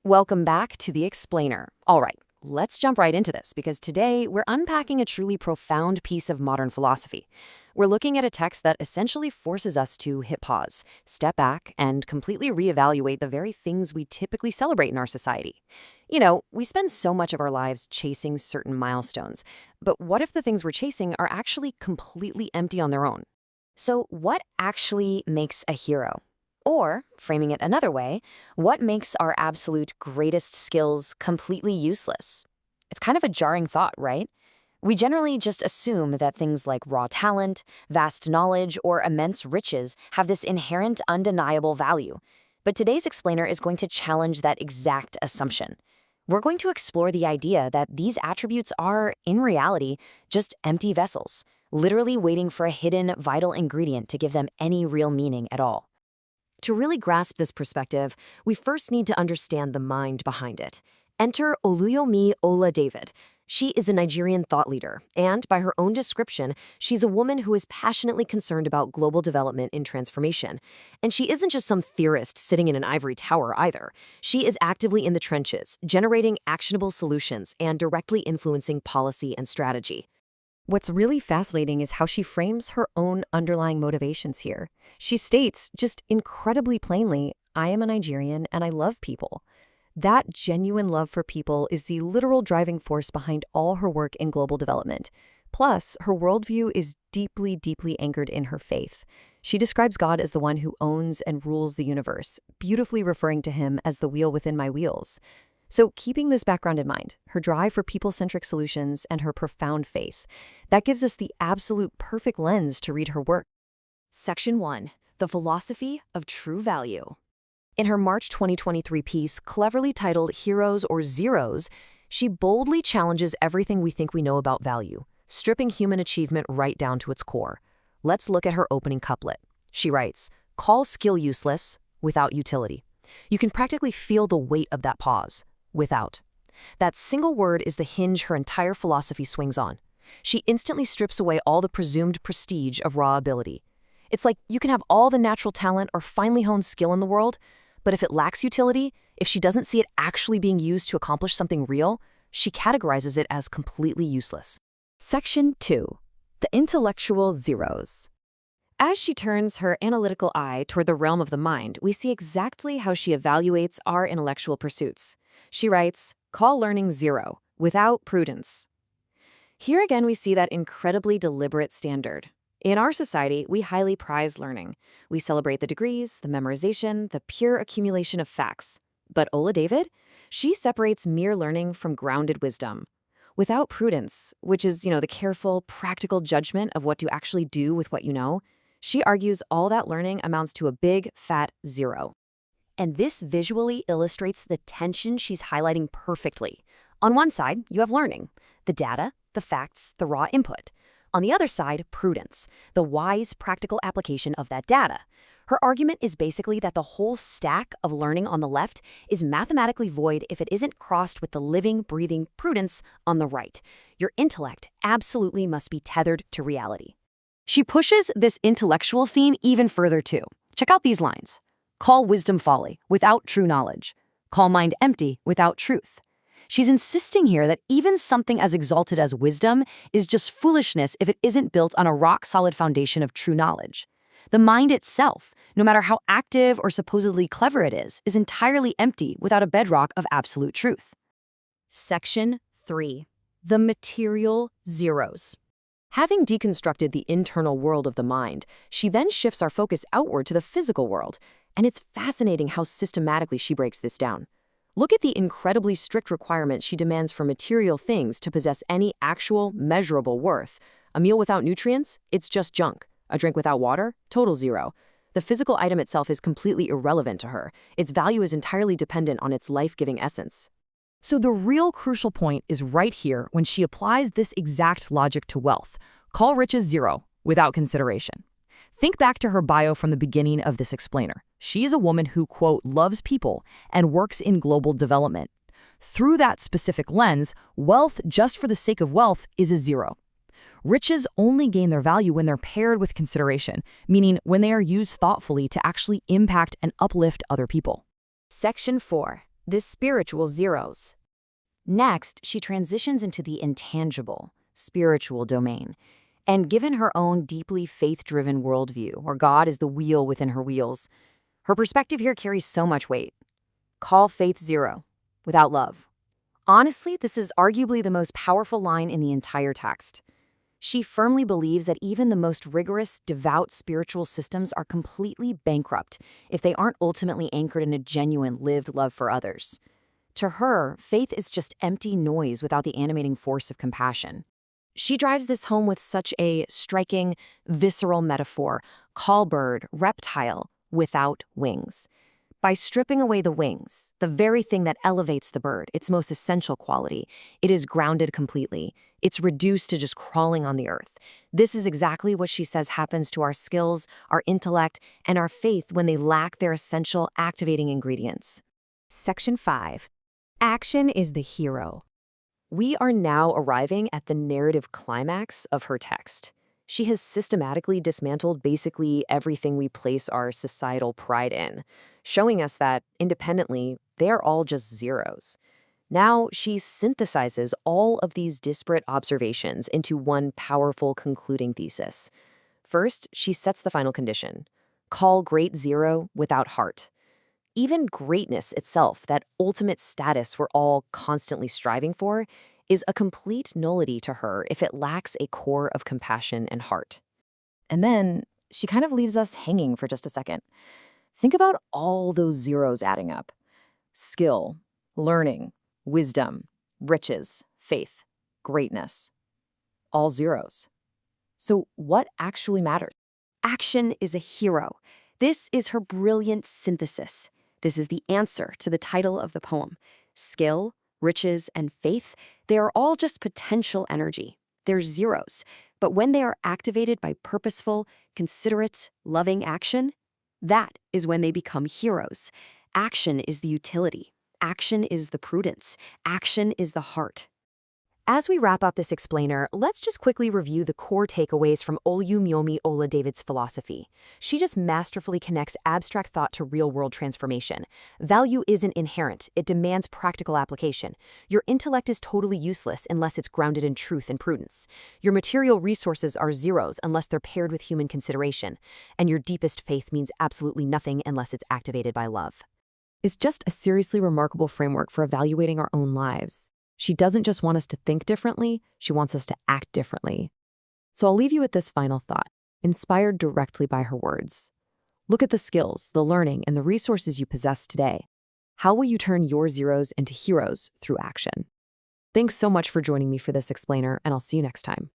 Welcome back to The Explainer. All right, let's jump right into this because today we're unpacking a truly profound piece of modern philosophy. We're looking at a text that essentially forces us to hit pause, step back, and completely reevaluate the very things we typically celebrate in our society. We spend so much of our lives chasing certain milestones, but what if the things we're chasing are actually completely empty on their own? So, what actually makes a hero? Or, framing it another way, what makes our absolute greatest skills completely useless? It's kind of a jarring thought, right? We generally just assume that things like raw talent, vast knowledge, or immense riches have this inherent, undeniable value. But today's explainer is going to challenge that exact assumption. We're going to explore the idea that these attributes are, in reality, just empty vessels, literally waiting for a hidden, vital ingredient to give them any real meaning at all. To really grasp this perspective, we first need to understand the mind behind it. Enter Oluyomi Ola-David. She is a Nigerian thought leader, and by her own description, she's a woman who is passionately concerned about global development and transformation. And she isn't just some theorist sitting in an ivory tower either. She is actively in the trenches, generating actionable solutions and directly influencing policy and strategy. What's really fascinating is how she frames her own underlying motivations here. She states, just incredibly plainly, I am a Nigerian and I love people. That genuine love for people is the literal driving force behind all her work in global development. Plus, her worldview is deeply, deeply anchored in her faith. She describes God as the one who owns and rules the universe, beautifully referring to him as the wheel within my wheels. So keeping this background in mind, her drive for people-centric solutions and her profound faith, that gives us the absolute perfect lens to read her work. Section 1. The Philosophy of True Value. In her March 2023 piece, cleverly titled Heroes or Zeros, she boldly challenges everything we think we know about value, stripping human achievement right down to its core. Let's look at her opening couplet. She writes, "Call skill useless without utility." You can practically feel the weight of that pause. Without. That single word is the hinge her entire philosophy swings on. She instantly strips away all the presumed prestige of raw ability. It's like you can have all the natural talent or finely honed skill in the world, but if it lacks utility, if she doesn't see it actually being used to accomplish something real, she categorizes it as completely useless. Section 2. The Intellectual Zeros. As she turns her analytical eye toward the realm of the mind, we see exactly how she evaluates our intellectual pursuits. She writes, "Call learning zero, without prudence." Here again we see that incredibly deliberate standard. In our society, we highly prize learning. We celebrate the degrees, the memorization, the pure accumulation of facts. But Ola-David? She separates mere learning from grounded wisdom. Without prudence, which is, the careful, practical judgment of what to actually do with what you know, she argues all that learning amounts to a big, fat zero. And this visually illustrates the tension she's highlighting perfectly. On one side, you have learning, the data, the facts, the raw input. On the other side, prudence, the wise, practical application of that data. Her argument is basically that the whole stack of learning on the left is mathematically void if it isn't crossed with the living, breathing prudence on the right. Your intellect absolutely must be tethered to reality. She pushes this intellectual theme even further too. Check out these lines. Call wisdom folly without true knowledge. Call mind empty without truth. She's insisting here that even something as exalted as wisdom is just foolishness if it isn't built on a rock-solid foundation of true knowledge. The mind itself, no matter how active or supposedly clever it is entirely empty without a bedrock of absolute truth. Section 3. The Material Zeros. Having deconstructed the internal world of the mind, she then shifts our focus outward to the physical world, and it's fascinating how systematically she breaks this down. Look at the incredibly strict requirements she demands for material things to possess any actual, measurable worth. A meal without nutrients? It's just junk. A drink without water? Total zero. The physical item itself is completely irrelevant to her. Its value is entirely dependent on its life-giving essence. So the real crucial point is right here when she applies this exact logic to wealth. Call riches zero, without consideration. Think back to her bio from the beginning of this explainer. She is a woman who, quote, loves people and works in global development. Through that specific lens, wealth just for the sake of wealth is a zero. Riches only gain their value when they're paired with consideration, meaning when they are used thoughtfully to actually impact and uplift other people. Section 4. this spiritual zeros. Next, she transitions into the intangible, spiritual domain. And given her own deeply faith-driven worldview, where God is the wheel within her wheels, her perspective here carries so much weight. Call faith zero, without love. Honestly, this is arguably the most powerful line in the entire text. She firmly believes that even the most rigorous, devout spiritual systems are completely bankrupt if they aren't ultimately anchored in a genuine lived love for others. To her, faith is just empty noise without the animating force of compassion. She drives this home with such a striking, visceral metaphor: call bird, reptile, without wings. By stripping away the wings, the very thing that elevates the bird, its most essential quality, it is grounded completely. It's reduced to just crawling on the earth. This is exactly what she says happens to our skills, our intellect, and our faith when they lack their essential activating ingredients. Section 5. Action is the hero. We are now arriving at the narrative climax of her text. She has systematically dismantled basically everything we place our societal pride in, showing us that, independently, they're all just zeros. Now, she synthesizes all of these disparate observations into one powerful concluding thesis. First, she sets the final condition: call great zero without heart. Even greatness itself, that ultimate status we're all constantly striving for, is a complete nullity to her if it lacks a core of compassion and heart. And then she kind of leaves us hanging for just a second. Think about all those zeros adding up: skill, learning, wisdom, riches, faith, greatness. All zeros. So what actually matters? Action is a hero. This is her brilliant synthesis. This is the answer to the title of the poem. Skill, riches, and faith, they are all just potential energy. They're zeros. But when they are activated by purposeful, considerate, loving action, that is when they become heroes. Action is the utility. Action is the prudence. Action is the heart. As we wrap up this explainer, let's just quickly review the core takeaways from Oluwatomi Oladevid's philosophy. She just masterfully connects abstract thought to real-world transformation. Value isn't inherent. It demands practical application. Your intellect is totally useless unless it's grounded in truth and prudence. Your material resources are zeros unless they're paired with human consideration. And your deepest faith means absolutely nothing unless it's activated by love. It's just a seriously remarkable framework for evaluating our own lives. She doesn't just want us to think differently, she wants us to act differently. So I'll leave you with this final thought, inspired directly by her words. Look at the skills, the learning, and the resources you possess today. How will you turn your zeros into heroes through action? Thanks so much for joining me for this explainer, and I'll see you next time.